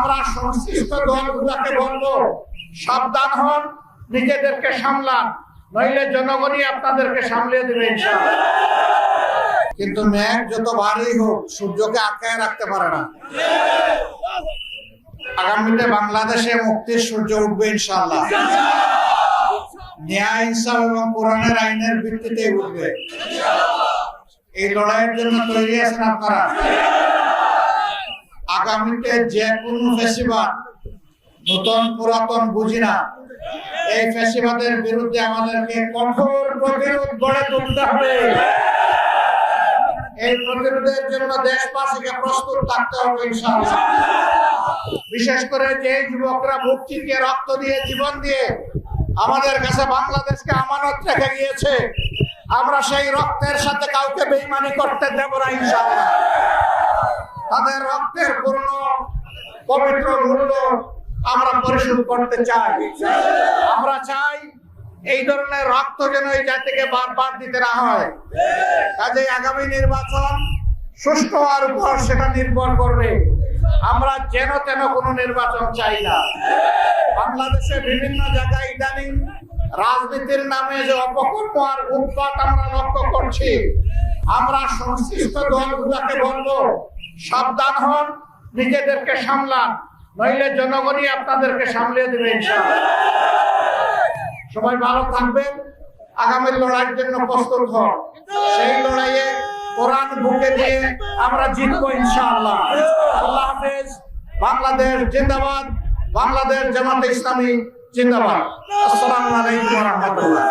আমরা সংশ্লিষ্ট দলগুলোকে বলবো, সাবধান হন, নিজেদেরকে সামলান, নইলে জনগণই আপনাদেরকে সামলিয়ে দেবে ইনশাআল্লাহ। কিন্তু মেঘ যত ভারী হোক সূর্যকে আটকায় রাখতে পারে না। আগামীতে বাংলাদেশে মুক্তির সূর্য উঠবে ইনশাআল্লাহ। ন্যায়, ইনসাফ এবং কোরআনের আইনের ভিত্তিতে উঠবে। এই লড়াইয়ের জন্য তৈরি আছেন আপনারা? আগামীতে যে কোনো ফ্যাসিবাদ, নতুন পুরাতন বুঝি না, এই ফ্যাসিবাদের বিরুদ্ধে আমাদেরকে কঠোর প্রতিরোধ গড়ে তুলতে হবে। এই প্রতিরোধের জন্য দেশবাসীকে প্রস্তুত থাকতে হবে ইনশাআল্লাহ। বিশেষ করে যে যুবকরা বুক চিতিয়ে রক্ত দিয়ে, জীবন দিয়ে আমাদের কাছে বাংলাদেশকে আমানত রেখে গিয়েছে, আমরা সেই রক্তের সাথে কাউকে বেঈমানি করতে দেব না ইনশাআল্লাহ। তাদের রক্তের পূর্ণ পবিত্র মূল্য আমরা পরিশোধ করতে চাই। আমরা চাই এই ধরনের রক্ত যেন এই জাতিকে বারবার দিতে না হয়। কাজেই আগামী নির্বাচন সুষ্ঠু হওয়ার উপর সেটা নির্ভর করবে। আমরা যেন তেন কোনো নির্বাচন চাই না। বাংলাদেশে বিভিন্ন জায়গায় ইদানিং রাজনীতির নামে যে অপকর্ম আর উৎপাত আমরা লক্ষ্য করছি, আমরা সংশ্লিষ্ট দলগুলোকে বলবো, সাবধান হন, নিজেদেরকে সামলান, নইলে জনগণই আপনাদেরকে সামলিয়ে দেবে ইনশাআল্লাহ। সবাই ভালো থাকবেন, আগামী লড়াইয়ের জন্য প্রস্তুত হন। সেই লড়াইয়ে কোরআন বুকে দিয়ে আমরা জিতবো ইনশাআল্লাহ। আল্লাহ হাফেজ। বাংলাদেশ জিন্দাবাদ। বাংলাদেশ জামাতে ইসলামী জিন্দাবাদ। আসসালামু আলাইকুম ওয়া রাহমাতুল্লাহ।